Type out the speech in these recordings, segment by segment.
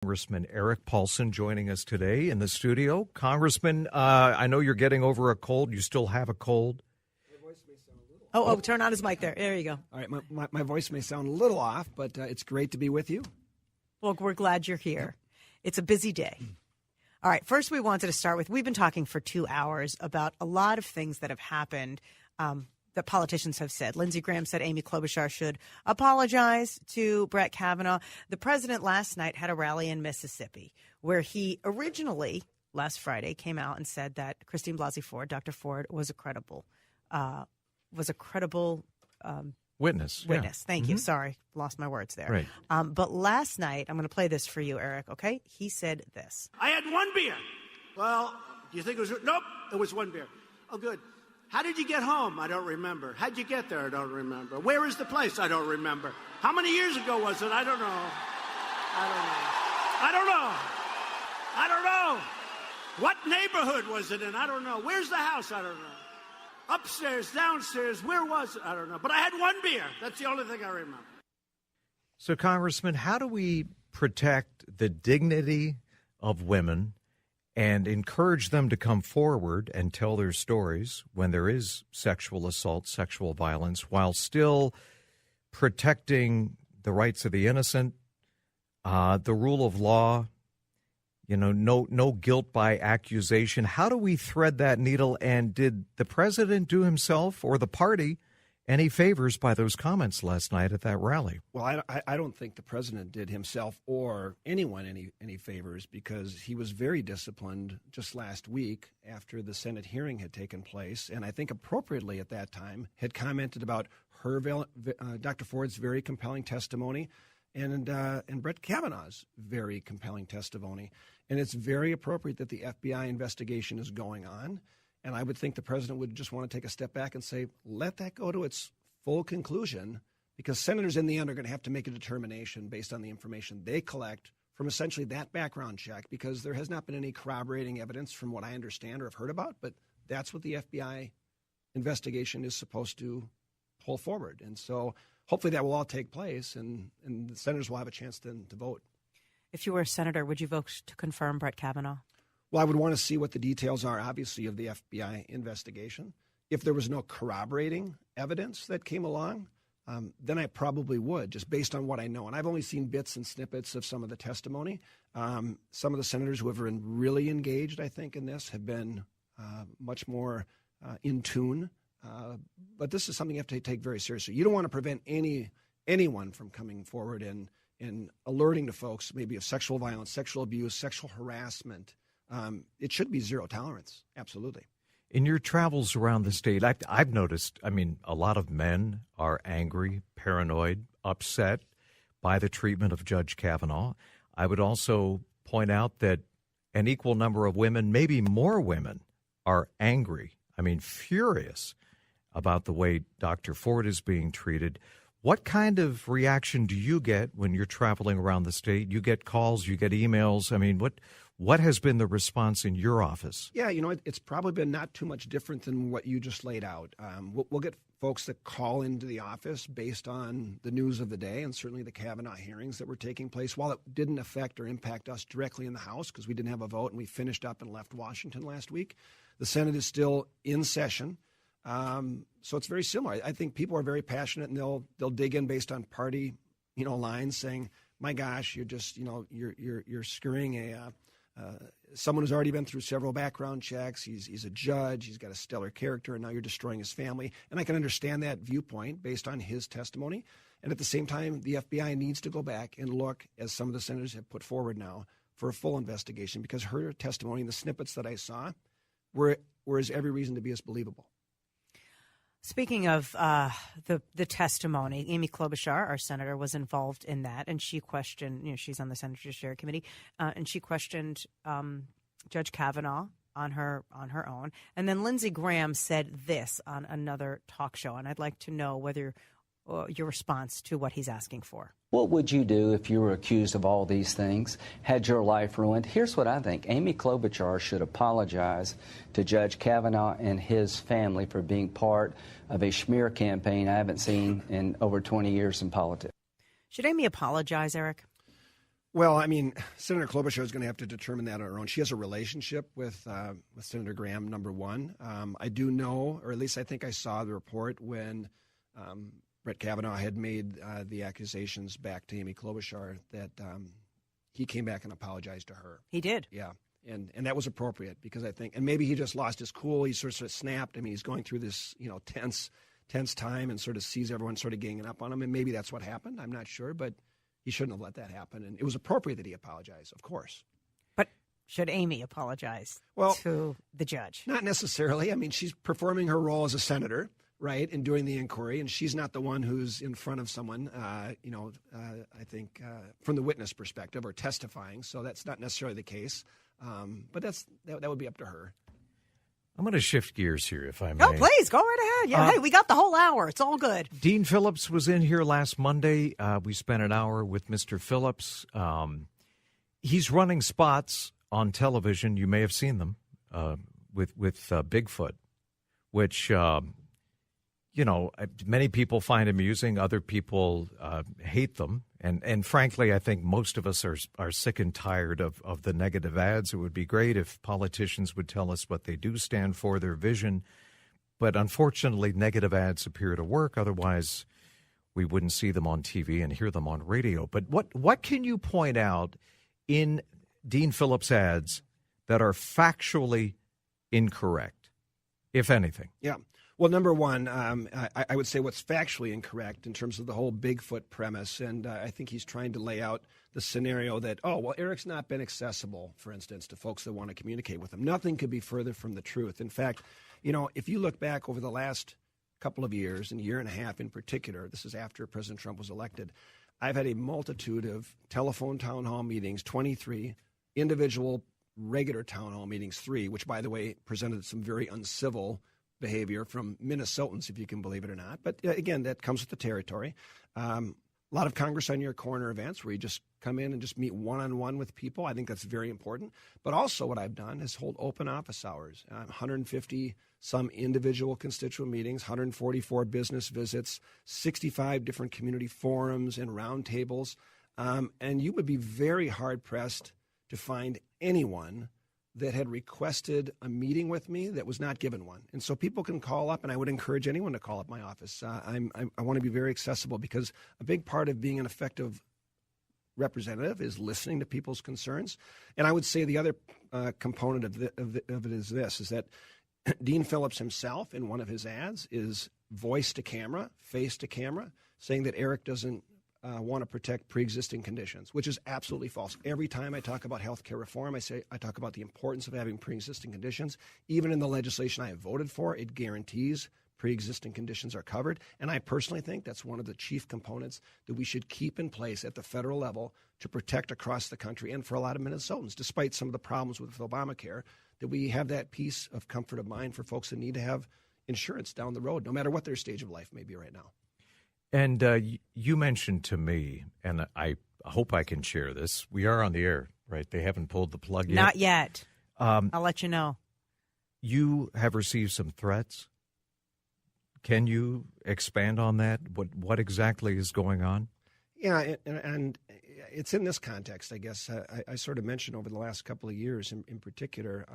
Congressman Erik Paulsen joining us today in the studio. Congressman, I know you're getting over a cold. You still have a cold? My voice may sound a little turn on his mic there. There you go. All right, my voice may sound a little off, but it's great to be with you. Well, we're glad you're here. It's a busy day. All right, first we wanted to start with, we've been talking for 2 hours about a lot of things that have happened that politicians have said. Lindsey Graham said Amy Klobuchar should apologize to Brett Kavanaugh. The president last night had a rally in Mississippi where he originally, last Friday, came out and said that Christine Blasey Ford, Dr. Ford, was a credible Witness. Yeah. Thank you. Sorry, lost my words there. Right. But last night, I'm going to play this for you, Erik, okay? He said this. I had one beer. Well, do you think it was? Nope, it was one beer. Oh, good. How did you get home? I don't remember. How'd you get there? I don't remember. Where is the place? I don't remember. How many years ago was it? I don't know. I don't know. What neighborhood was it in? I don't know. Where's the house? I don't know. Upstairs, downstairs, where was it? I don't know. But I had one beer. That's the only thing I remember. So, Congressman, how do we protect the dignity of women and encourage them to come forward and tell their stories when there is sexual assault, sexual violence, while still protecting the rights of the innocent, the rule of law, no guilt by accusation? How do we thread that needle? And did the president do himself or the party any favors by those comments last night at that rally? Well, I don't think the president did himself or anyone any favors, because he was very disciplined just last week after the Senate hearing had taken place, and I think appropriately at that time had commented about Dr. Ford's very compelling testimony and Brett Kavanaugh's very compelling testimony. And it's very appropriate that the FBI investigation is going on. And I would think the president would just want to take a step back and say, let that go to its full conclusion, because senators in the end are going to have to make a determination based on the information they collect from essentially that background check, because there has not been any corroborating evidence from what I understand or have heard about. But that's what the FBI investigation is supposed to pull forward. And so hopefully that will all take place, and the senators will have a chance then to vote. If you were a senator, would you vote to confirm Brett Kavanaugh? Well, I would want to see what the details are, obviously, of the FBI investigation. If there was no corroborating evidence that came along, then I probably would, just based on what I know. And I've only seen bits and snippets of some of the testimony. Some of the senators who have been really engaged, I think, in this have been much more in tune. But this is something you have to take very seriously. You don't want to prevent anyone from coming forward and alerting to folks maybe of sexual violence, sexual abuse, sexual harassment. It should be zero tolerance. Absolutely. In your travels around the state, I've noticed, a lot of men are angry, paranoid, upset by the treatment of Judge Kavanaugh. I would also point out that an equal number of women, maybe more women, are angry, furious about the way Dr. Ford is being treated. What kind of reaction do you get when you're traveling around the state? You get calls, you get emails. What has been the response in your office? Yeah, it's probably been not too much different than what you just laid out. We'll get folks that call into the office based on the news of the day, and certainly the Kavanaugh hearings that were taking place. While it didn't affect or impact us directly in the House, because we didn't have a vote and we finished up and left Washington last week, the Senate is still in session. So it's very similar. I think people are very passionate, and they'll dig in based on party, lines, saying, "My gosh, you're just, you're screwing someone who's already been through several background checks. He's a judge. He's got a stellar character, and now you're destroying his family." And I can understand that viewpoint based on his testimony. And at the same time, the FBI needs to go back and look, as some of the senators have put forward now, for a full investigation, because her testimony and the snippets that I saw were as every reason to be as believable. Speaking of the testimony, Amy Klobuchar, our senator, was involved in that, and she questioned, she's on the Senate Judiciary Committee, and she questioned Judge Kavanaugh on her own. And then Lindsey Graham said this on another talk show, and I'd like to know whether your response to what he's asking for. What would you do if you were accused of all these things, had your life ruined? Here's what I think. Amy Klobuchar should apologize to Judge Kavanaugh and his family for being part of a smear campaign I haven't seen in over 20 years in politics. Should Amy apologize, Erik? Well, I mean, Senator Klobuchar is going to have to determine that on her own. She has a relationship with Senator Graham, number one. I do know, or at least I think I saw the report when Brett Kavanaugh had made the accusations back to Amy Klobuchar that he came back and apologized to her. He did. Yeah. And that was appropriate because I think, and maybe he just lost his cool. He sort of snapped. I mean, he's going through this, tense time and sort of sees everyone sort of ganging up on him. And maybe that's what happened. I'm not sure, but he shouldn't have let that happen. And it was appropriate that he apologized, of course. But should Amy apologize to the judge? Not necessarily. I mean, she's performing her role as a senator, right, in doing the inquiry, and she's not the one who's in front of someone, I think, from the witness perspective or testifying. So that's not necessarily the case. But that would be up to her. I'm going to shift gears here, if I may. Oh, please, go right ahead. Yeah, hey, we got the whole hour. It's all good. Dean Phillips was in here last Monday. We spent an hour with Mr. Phillips. He's running spots on television. You may have seen them with Bigfoot, which, many people find amusing. Other people hate them. And frankly, I think most of us are sick and tired of the negative ads. It would be great if politicians would tell us what they do stand for, their vision. But unfortunately, negative ads appear to work. Otherwise, we wouldn't see them on TV and hear them on radio. But what can you point out in Dean Phillips ads that are factually incorrect, if anything? Yeah. Well, number one, I would say what's factually incorrect in terms of the whole Bigfoot premise, and I think he's trying to lay out the scenario that, Eric's not been accessible, for instance, to folks that want to communicate with him. Nothing could be further from the truth. In fact, if you look back over the last couple of years, and a year and a half in particular, this is after President Trump was elected, I've had a multitude of telephone town hall meetings, 23, individual regular town hall meetings, 3, which, by the way, presented some very uncivil behavior from Minnesotans, if you can believe it or not. But again, that comes with the territory. A lot of Congress on Your Corner events where you just come in and just meet one-on-one with people. I think that's very important. But also what I've done is hold open office hours, 150 some individual constituent meetings, 144 business visits, 65 different community forums and roundtables. And you would be very hard-pressed to find anyone that had requested a meeting with me that was not given one. And so people can call up, and I would encourage anyone to call up my office. I want to be very accessible because a big part of being an effective representative is listening to people's concerns. And I would say the other component of it is this, is that Dean Phillips himself in one of his ads is voice to camera, face to camera, saying that Erik doesn't want to protect pre-existing conditions, which is absolutely false. Every time I talk about health care reform, I talk about the importance of having pre-existing conditions. Even in the legislation I have voted for, it guarantees pre-existing conditions are covered. And I personally think that's one of the chief components that we should keep in place at the federal level to protect across the country and for a lot of Minnesotans, despite some of the problems with Obamacare, that we have that peace of comfort of mind for folks that need to have insurance down the road, no matter what their stage of life may be right now. And you mentioned to me, and I hope I can share this, we are on the air, right? They haven't pulled the plug yet. Not yet. I'll let you know. You have received some threats. Can you expand on that? What exactly is going on? Yeah, and it's in this context, I guess. I sort of mentioned over the last couple of years in particular,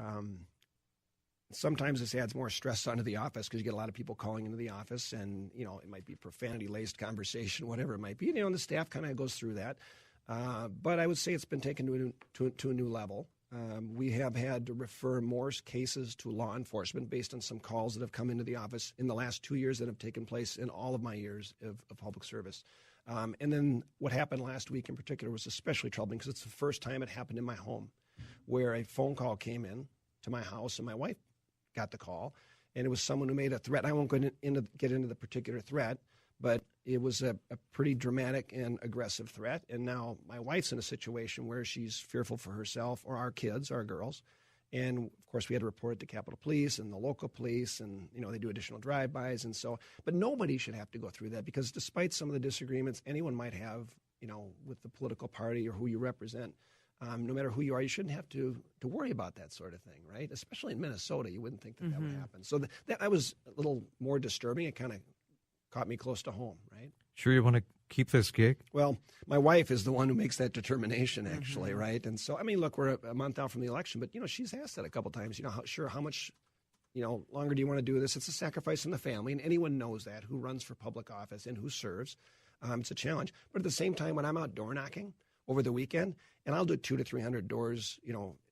sometimes this adds more stress onto the office because you get a lot of people calling into the office and, it might be profanity-laced conversation, whatever it might be. And the staff kind of goes through that. But I would say it's been taken to a new level. We have had to refer more cases to law enforcement based on some calls that have come into the office in the last 2 years that have taken place in all of my years of public service. And then what happened last week in particular was especially troubling because it's the first time it happened in my home where a phone call came in to my house and my wife got the call, and it was someone who made a threat. I won't get into the particular threat, but it was a pretty dramatic and aggressive threat. And now my wife's in a situation where she's fearful for herself or our kids, our girls. And, of course, we had to report it to Capitol Police and the local police, and, they do additional drive-bys. And so, but nobody should have to go through that because despite some of the disagreements anyone might have, with the political party or who you represent, no matter who you are, you shouldn't have to worry about that sort of thing, right? Especially in Minnesota, you wouldn't think that would happen. So that was a little more disturbing. It kind of caught me close to home, right? Sure you want to keep this gig? Well, my wife is the one who makes that determination, actually, right? And so, I mean, look, we're a month out from the election, but, she's asked that a couple times, how much, longer do you want to do this? It's a sacrifice in the family, and anyone knows that who runs for public office and who serves. It's a challenge. But at the same time, when I'm out door knocking over the weekend, and I'll do 200 to 300 doors,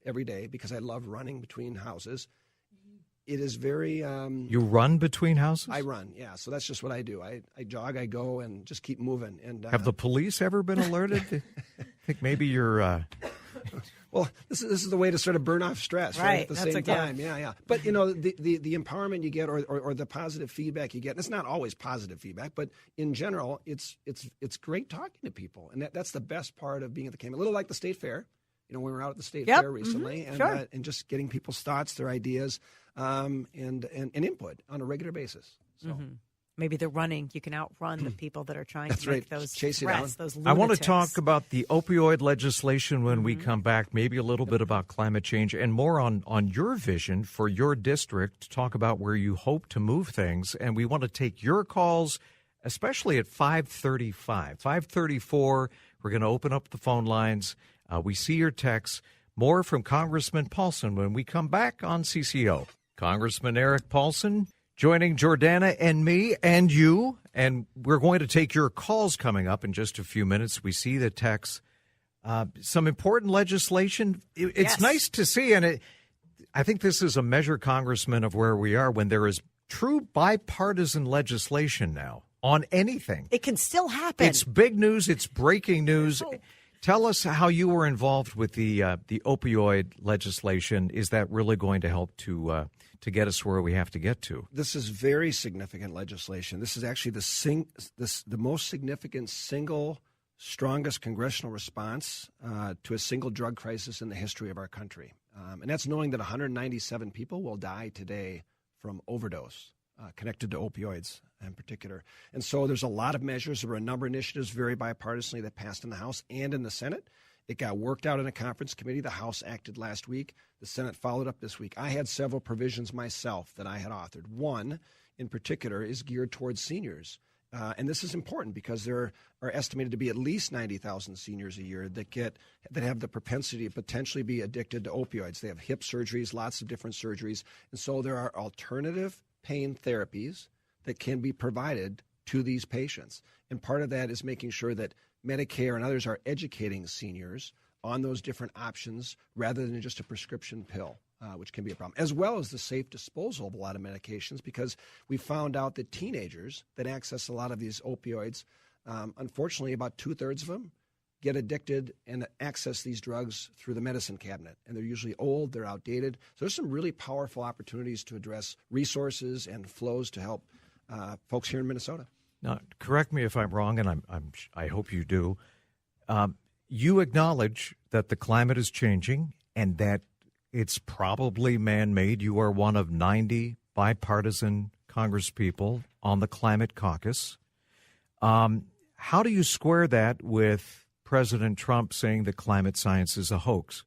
every day because I love running between houses. It is very... you run between houses? I run, yeah. So that's just what I do. I jog, I go, and just keep moving. And have the police ever been alerted? I think maybe you're... Well, this is the way to sort of burn off stress, right? At the That's same time, yeah. But the empowerment you get, or the positive feedback you get, and it's not always positive feedback, but in general, it's great talking to people, and that's the best part of being at the campaign. A little like the state fair, when we were out at the state fair recently, and just getting people's thoughts, their ideas, and input on a regular basis. So. Maybe the running, you can outrun the people that are trying to make those chase you threats, down. those lunatics. I want to talk about the opioid legislation when we come back, maybe a little bit about climate change and more on your vision for your district, talk about where you hope to move things. And we want to take your calls, especially at 5:35. 5:34, we're going to open up the phone lines. We see your texts. More from Congressman Paulsen when we come back on CCO. Congressman Erik Paulsen joining Jordana and me and you, and we're going to take your calls coming up in just a few minutes. We see the text. Some important legislation. It's nice to see, and I think this is a measure, Congressman, of where we are when there is true bipartisan legislation now on anything. It can still happen. It's big news. It's breaking news. Tell us how you were involved with the opioid legislation. Is that really going to help to get us where we have to get to? This is very significant legislation. This is actually the most significant single strongest congressional response to a single drug crisis in the history of our country. And that's knowing that 197 people will die today from overdose connected to opioids in particular. And so there's a lot of measures. There were a number of initiatives very bipartisanly that passed in the House and in the Senate. It got worked out in a conference committee. The House acted last week. The Senate followed up this week. I had several provisions myself that I had authored. One in particular is geared towards seniors. And this is important because there are estimated to be at least 90,000 seniors a year that have the propensity to potentially be addicted to opioids. They have hip surgeries, lots of different surgeries. And so there are alternative pain therapies that can be provided to these patients. And part of that is making sure that Medicare and others are educating seniors on those different options rather than just a prescription pill, which can be a problem, as well as the safe disposal of a lot of medications, because we found out that teenagers that access a lot of these opioids, unfortunately, about 2/3 of them get addicted and access these drugs through the medicine cabinet. And they're usually old, they're outdated. So there's some really powerful opportunities to address resources and flows to help folks here in Minnesota. Now, correct me if I'm wrong, and I hope you do. You acknowledge that the climate is changing and that it's probably man-made. You are one of 90 bipartisan congresspeople on the Climate Caucus. How do you square that with President Trump saying that climate science is a hoax?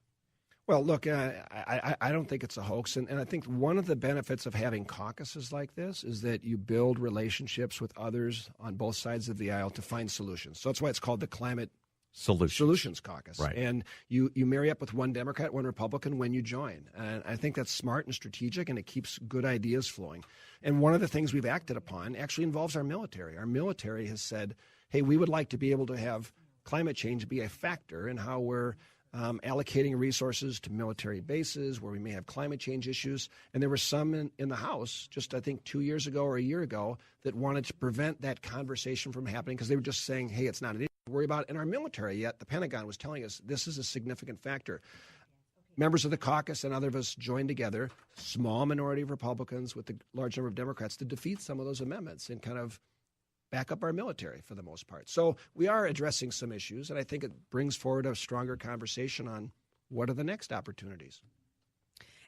Well, look, I don't think it's a hoax. And I think one of the benefits of having caucuses like this is that you build relationships with others on both sides of the aisle to find solutions. So that's why it's called the Climate Solutions Caucus. Right. And you marry up with one Democrat, one Republican when you join. And I think that's smart and strategic, and it keeps good ideas flowing. And one of the things we've acted upon actually involves our military. Our military has said, hey, we would like to be able to have climate change be a factor in how we're allocating resources to military bases where we may have climate change issues. And there were some in the House just, I think, 2 years ago or a year ago that wanted to prevent that conversation from happening because they were just saying, hey, it's not an issue to worry about in our military. Yet the Pentagon was telling us this is a significant factor. Members of the caucus and other of us joined together, small minority of Republicans with the large number of Democrats, to defeat some of those amendments and kind of back up our military for the most part. So we are addressing some issues, and I think it brings forward a stronger conversation on what are the next opportunities.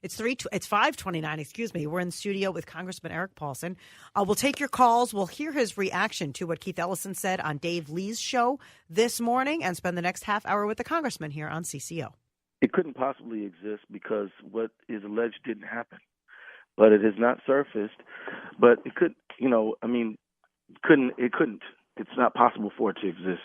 It's 5:29, excuse me. We're in the studio with Congressman Erik Paulsen. We'll take your calls. We'll hear his reaction to what Keith Ellison said on Dave Lee's show this morning and spend the next half hour with the congressman here on CCO. It couldn't possibly exist because what is alleged didn't happen. But it has not surfaced. But it could, it couldn't. it's not possible for it to exist.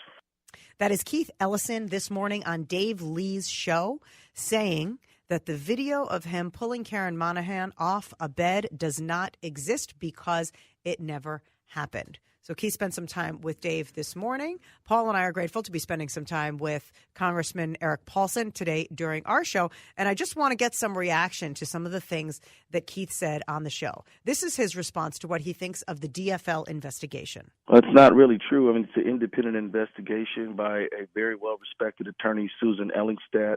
That is Keith Ellison this morning on Dave Lee's show saying that the video of him pulling Karen Monahan off a bed does not exist because it never happened. So Keith spent some time with Dave this morning. Paul and I are grateful to be spending some time with Congressman Erik Paulsen today during our show. And I just want to get some reaction to some of the things that Keith said on the show. This is his response to what he thinks of the DFL investigation. Well, it's not really true. I mean, it's an independent investigation by a very well-respected attorney, Susan Ellingstadt.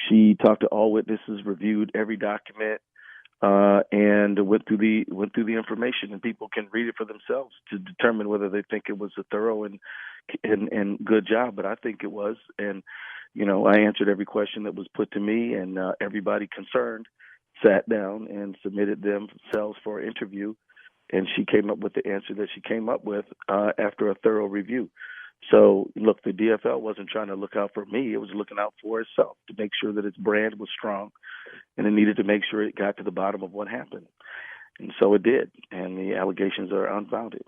She talked to all witnesses, reviewed every document, and went through the information, and people can read it for themselves to determine whether they think it was a thorough and good job. But I think it was, and I answered every question that was put to me, and everybody concerned sat down and submitted themselves for an interview, and she came up with the answer that she came up with after a thorough review. So, look, the DFL wasn't trying to look out for me. It was looking out for itself to make sure that its brand was strong, and it needed to make sure it got to the bottom of what happened. And so it did, and the allegations are unfounded.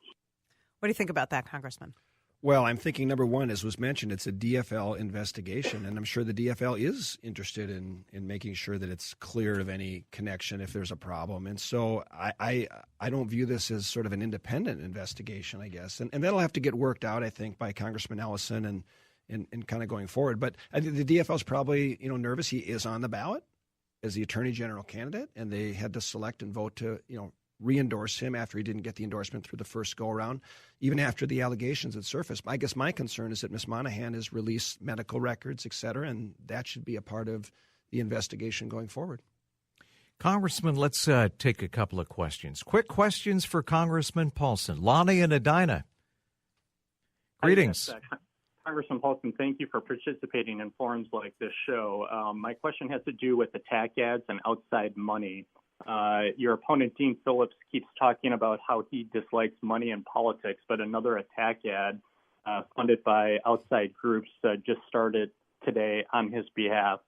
What do you think about that, Congressman? Well, I'm thinking, number one, as was mentioned, it's a DFL investigation, and I'm sure the DFL is interested in making sure that it's clear of any connection if there's a problem. And so I don't view this as sort of an independent investigation, I guess. And that'll have to get worked out, I think, by Congressman Ellison and kind of going forward. But I think the DFL is probably, nervous. He is on the ballot as the Attorney General candidate, and they had to select and vote to, re-endorse him after he didn't get the endorsement through the first go-around, even after the allegations had surfaced. I guess my concern is that Ms. Monahan has released medical records, et cetera, and that should be a part of the investigation going forward. Congressman, let's take a couple of questions. Quick questions for Congressman Paulsen. Lonnie and Edina. Greetings. Congressman Paulsen, thank you for participating in forums like this show. My question has to do with attack ads and outside money. Your opponent, Dean Phillips, keeps talking about how he dislikes money in politics, but another attack ad funded by outside groups just started today on his behalf.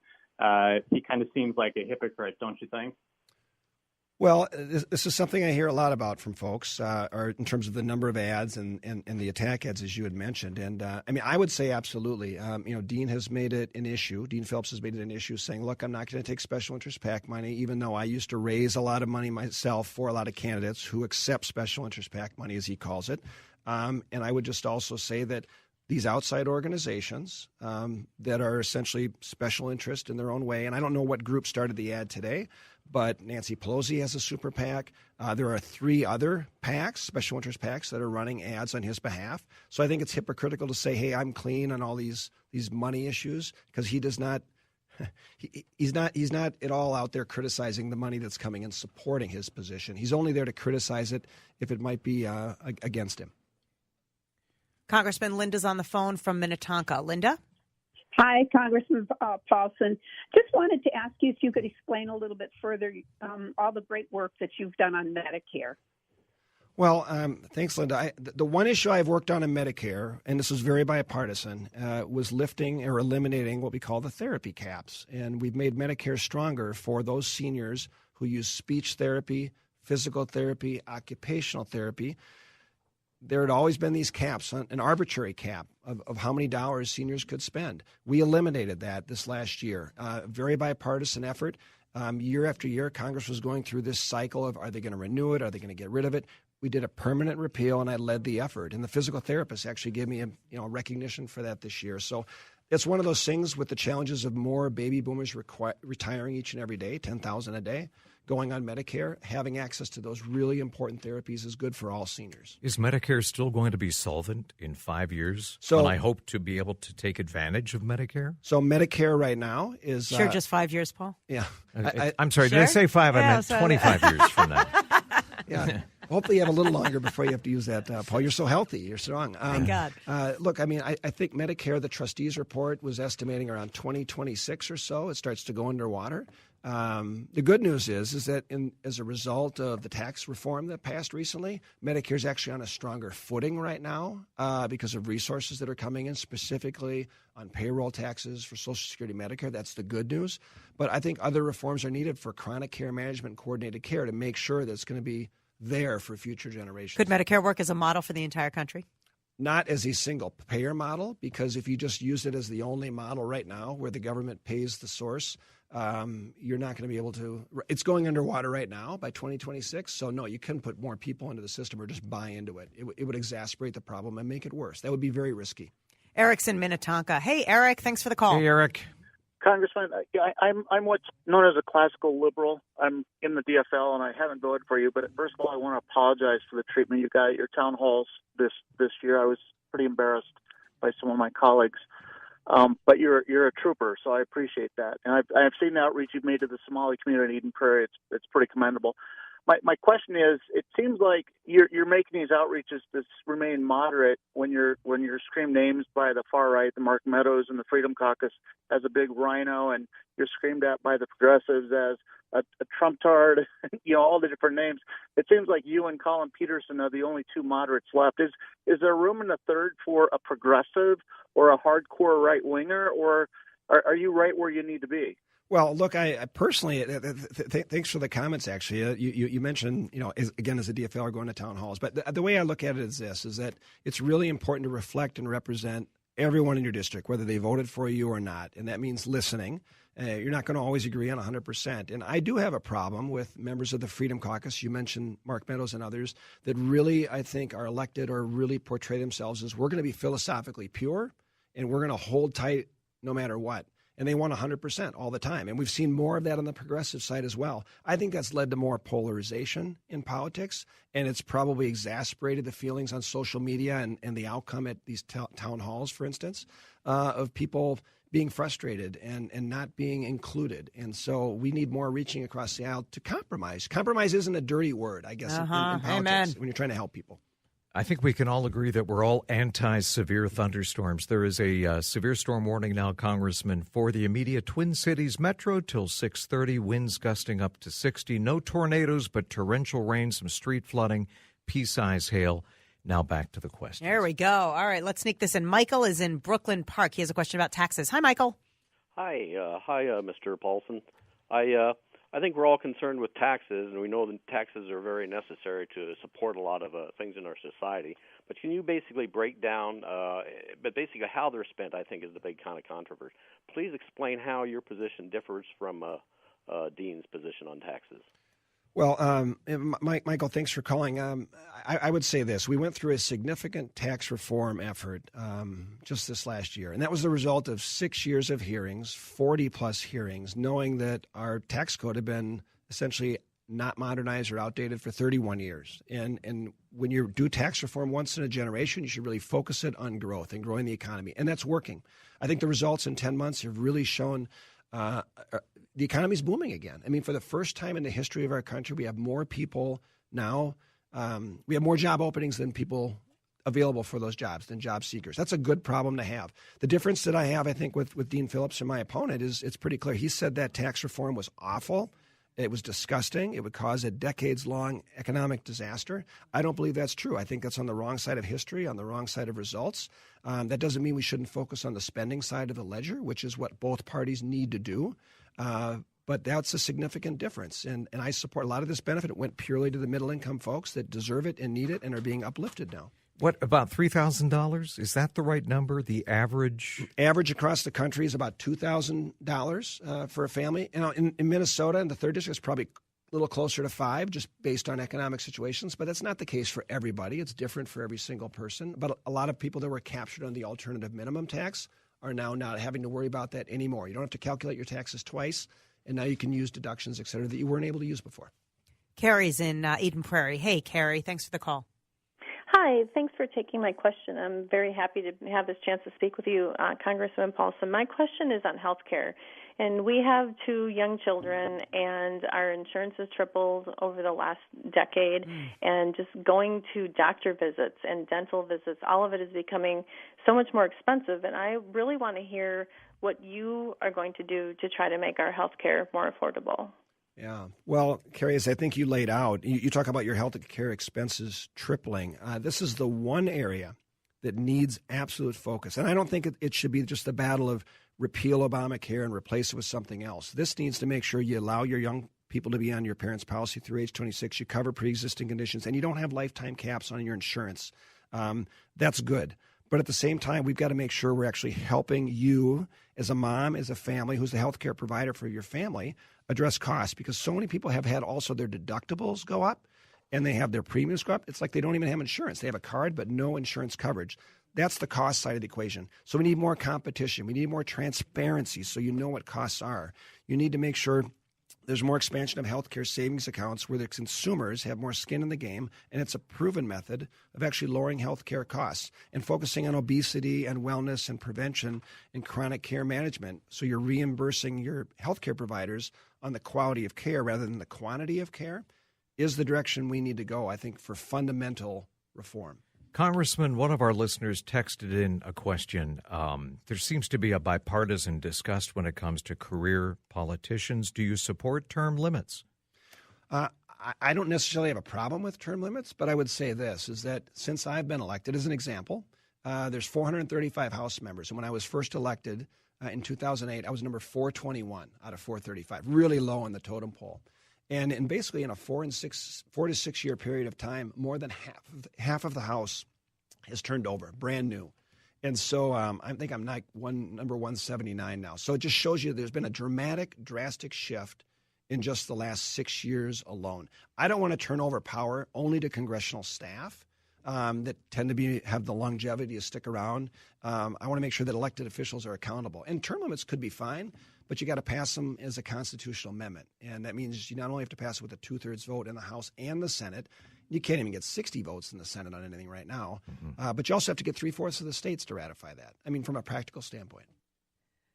He kind of seems like a hypocrite, don't you think? Well, this is something I hear a lot about from folks, or in terms of the number of ads and the attack ads, as you had mentioned. And I would say absolutely. Dean has made it an issue. Dean Phillips has made it an issue, saying, "Look, I'm not going to take special interest PAC money, even though I used to raise a lot of money myself for a lot of candidates who accept special interest PAC money, as he calls it." And I would just also say that these outside organizations that are essentially special interest in their own way, and I don't know what group started the ad today, but Nancy Pelosi has a super PAC. There are 3 other PACs, special interest PACs, that are running ads on his behalf. So I think it's hypocritical to say, "Hey, I'm clean on all these money issues," because he does not. He's not at all out there criticizing the money that's coming and supporting his position. He's only there to criticize it if it might be against him. Congressman, Linda's on the phone from Minnetonka. Linda? Hi, Congressman Paulsen. Just wanted to ask you if you could explain a little bit further all the great work that you've done on Medicare. Well, thanks, Linda. The one issue I've worked on in Medicare, and this was very bipartisan, was lifting or eliminating what we call the therapy caps. And we've made Medicare stronger for those seniors who use speech therapy, physical therapy, occupational therapy. There had always been these caps, an arbitrary cap of how many dollars seniors could spend. We eliminated that this last year. Very bipartisan effort. Year after year, Congress was going through this cycle of, are they going to renew it? Are they going to get rid of it? We did a permanent repeal, and I led the effort. And the physical therapist actually gave me a recognition for that this year. So it's one of those things with the challenges of more baby boomers retiring each and every day, 10,000 a day, going on Medicare. Having access to those really important therapies is good for all seniors. Is Medicare still going to be solvent in 5 years? So, when I hope to be able to take advantage of Medicare? So Medicare right now is... Sure, just 5 years, Paul? Yeah. I'm sorry, sure? did I say 5? Yeah, I meant 25 years from now. Yeah. Hopefully you have a little longer before you have to use that, Paul. You're so healthy. You're strong. Thank God. Look, I think Medicare, the trustees report was estimating around 2026 or so. It starts to go underwater. The good news is that as a result of the tax reform that passed recently, Medicare is actually on a stronger footing right now because of resources that are coming in, specifically on payroll taxes for Social Security, Medicare. That's the good news. But I think other reforms are needed for chronic care management and coordinated care to make sure that it's going to be there for future generations. Could Medicare work as a model for the entire country? not as a single payer model, because if you just use it as the only model right now where the government pays the source, you're not going to be able to. It's going underwater right now by 2026. So, no, you couldn't put more people into the system or just buy into it. It would exacerbate the problem and make it worse. That would be very risky. Eric's in Minnetonka. Hey, Eric, thanks for the call. Hey, Eric. Congressman, I'm what's known as a classical liberal. I'm in the DFL, and I haven't voted for you. But first of all, I want to apologize for the treatment you got at your town halls this year. I was pretty embarrassed by some of my colleagues. But you're a trooper, so I appreciate that. And I've seen the outreach you've made to the Somali community in Eden Prairie. It's pretty commendable. My question is, it seems like you're making these outreaches to remain moderate when you're screamed names by the far right, the Mark Meadows and the Freedom Caucus as a big rhino, and you're screamed at by the progressives as a Trump-tard, all the different names. It seems like you and Colin Peterson are the only two moderates left. Is there room in the third for a progressive or a hardcore right-winger, or are you right where you need to be? Well, look, I personally, thanks for the comments, actually. You mentioned, again, as a DFL, going to town halls. But the way I look at it is this, is that it's really important to reflect and represent everyone in your district, whether they voted for you or not. And that means listening. You're not going to always agree on 100%. And I do have a problem with members of the Freedom Caucus. You mentioned Mark Meadows and others that really, I think, are elected or really portray themselves as we're going to be philosophically pure and we're going to hold tight no matter what. And they want 100% all the time. And we've seen more of that on the progressive side as well. I think that's led to more polarization in politics, and it's probably exacerbated the feelings on social media and the outcome at these town halls, for instance, of people being frustrated and not being included. And so we need more reaching across the aisle to compromise. Compromise isn't a dirty word, I guess, in politics. Amen. When you're trying to help people. I think we can all agree that we're all anti-severe thunderstorms. There is a severe storm warning now, Congressman, for the immediate Twin Cities metro till 6:30. Winds gusting up to 60. No tornadoes, but torrential rain, some street flooding, pea-size hail. Now back to the question. There we go. All right, let's sneak this in. Michael is in Brooklyn Park. He has a question about taxes. Hi, Michael. Hi, Mr. Paulsen. I think we're all concerned with taxes, and we know that taxes are very necessary to support a lot of things in our society. But can you basically break down, basically how they're spent, I think, is the big kind of controversy. Please explain how your position differs from Dean's position on taxes. Well, Michael, thanks for calling. I would say this. We went through a significant tax reform effort just this last year, and that was the result of 6 years of hearings, 40-plus hearings, knowing that our tax code had been essentially not modernized or outdated for 31 years. And when you do tax reform once in a generation, you should really focus it on growth and growing the economy, and that's working. I think the results in 10 months have really shown the economy is booming again. I mean, for the first time in the history of our country, we have more people now. We have more job openings than people available for those jobs, than job seekers. That's a good problem to have. The difference that I have, I think, with Dean Phillips and my opponent is it's pretty clear. He said that tax reform was awful. It was disgusting. It would cause a decades-long economic disaster. I don't believe that's true. I think that's on the wrong side of history, on the wrong side of results. That doesn't mean we shouldn't focus on the spending side of the ledger, which is what both parties need to do. But that's a significant difference. And I support a lot of this benefit. It went purely to the middle-income folks that deserve it and need it and are being uplifted now. What, about $3,000? Is that the right number, the average? Average across the country is about $2,000 for a family. In Minnesota, in the 3rd district, it's probably a little closer to $5,000 just based on economic situations. But that's not the case for everybody. It's different for every single person. But a lot of people that were captured on the alternative minimum tax are now not having to worry about that anymore. You don't have to calculate your taxes twice, and now you can use deductions, et cetera, that you weren't able to use before. Carrie's in Eden Prairie. Hey, Carrie, thanks for the call. Hi, thanks for taking my question. I'm very happy to have this chance to speak with you, Congressman Paulsen. My question is on health care. And we have 2 young children, and our insurance has tripled over the last decade. And just going to doctor visits and dental visits, all of it is becoming so much more expensive. And I really want to hear what you are going to do to try to make our health care more affordable. Yeah. Well, Carrie, as I think you laid out, you talk about your health care expenses tripling. This is the one area that needs absolute focus. And I don't think it should be just the battle of repeal Obamacare and replace it with something else. This needs to make sure you allow your young people to be on your parents' policy through age 26. You cover pre-existing conditions, and you don't have lifetime caps on your insurance. That's good. But at the same time, we've got to make sure we're actually helping you as a mom, as a family, who's the healthcare provider for your family, address costs, because so many people have had also their deductibles go up and they have their premiums go up. It's like they don't even have insurance. They have a card, but no insurance coverage. That's the cost side of the equation. So we need more competition. We need more transparency so you know what costs are. You need to make sure there's more expansion of healthcare savings accounts where the consumers have more skin in the game, and it's a proven method of actually lowering healthcare costs and focusing on obesity and wellness and prevention and chronic care management. So you're reimbursing your healthcare providers on the quality of care rather than the quantity of care is the direction we need to go, I think, for fundamental reform. Congressman, one of our listeners texted in a question. There seems to be a bipartisan disgust when it comes to career politicians. Do you support term limits? I don't necessarily have a problem with term limits, but I would say this, is that since I've been elected, as an example, there's 435 House members. And when I was first elected in 2008, I was number 421 out of 435, really low in the totem pole. And basically in a 4 to 6 year period of time, more than half of the House has turned over, brand new. And so I think I'm like number 179 now. So it just shows you there's been a drastic shift in just the last 6 years alone. I don't want to turn over power only to congressional staff that tend to have the longevity to stick around. I want to make sure that elected officials are accountable. And term limits could be fine, but you got to pass them as a constitutional amendment. And that means you not only have to pass it with a 2/3 vote in the House and the Senate. You can't even get 60 votes in the Senate on anything right now. But you also have to get 3/4 of the states to ratify that. I mean, from a practical standpoint.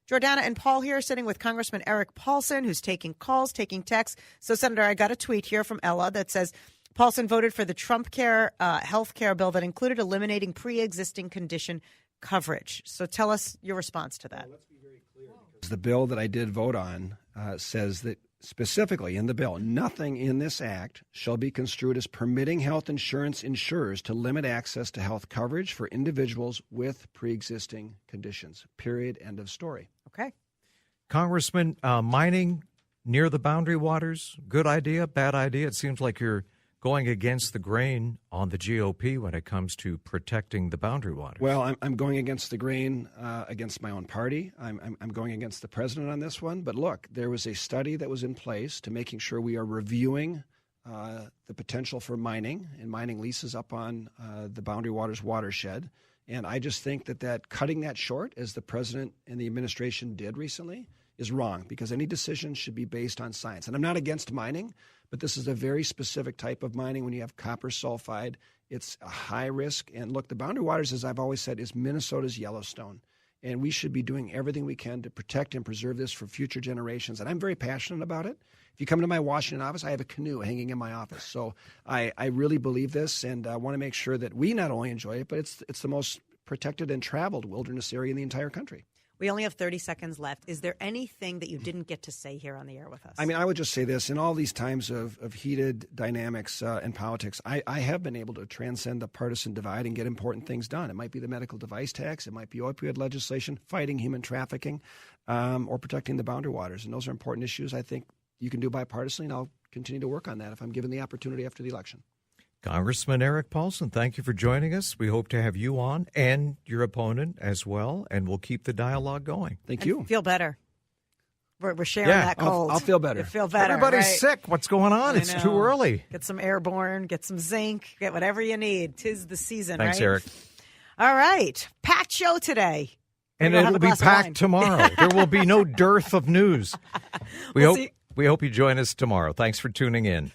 Jordana and Paul here sitting with Congressman Erik Paulsen, who's taking calls, taking texts. So, Senator, I got a tweet here from Ella that says, Paulsen voted for the Trump care health care bill that included eliminating pre-existing condition coverage. So tell us your response to that. Well, let's be very clear. The bill that I did vote on says that specifically in the bill, nothing in this act shall be construed as permitting health insurance insurers to limit access to health coverage for individuals with pre-existing conditions. Period. End of story. Okay. Congressman, mining near the boundary waters, good idea, bad idea? It seems like you're going against the grain on the GOP when it comes to protecting the boundary waters. Well, I'm going against the grain against my own party. I'm going against the president on this one. But look, there was a study that was in place to making sure we are reviewing the potential for mining and mining leases up on the boundary waters watershed. And I just think that cutting that short, as the president and the administration did recently, is wrong, because any decision should be based on science. And I'm not against mining, but this is a very specific type of mining when you have copper sulfide. It's a high risk. And look, the boundary waters, as I've always said, is Minnesota's Yellowstone. And we should be doing everything we can to protect and preserve this for future generations. And I'm very passionate about it. If you come to my Washington office, I have a canoe hanging in my office. So I really believe this, and I want to make sure that we not only enjoy it, but it's the most protected and traveled wilderness area in the entire country. We only have 30 seconds left. Is there anything that you didn't get to say here on the air with us? I mean, I would just say this. In all these times of heated dynamics in politics, I have been able to transcend the partisan divide and get important things done. It might be the medical device tax. It might be opioid legislation, fighting human trafficking, or protecting the boundary waters. And those are important issues I think you can do bipartisanly, and I'll continue to work on that if I'm given the opportunity after the election. Congressman Erik Paulsen, thank you for joining us. We hope to have you on and your opponent as well, and we'll keep the dialogue going. Thank you. Feel better. We're sharing that cold. I'll feel better. You feel better. Everybody's right? sick. What's going on? It's too early. Get some airborne, get some zinc, get whatever you need. 'Tis the season, Thanks, right? Erik. All right. Packed show today. And it will be packed tomorrow. There will be no dearth of news. We hope you join us tomorrow. Thanks for tuning in.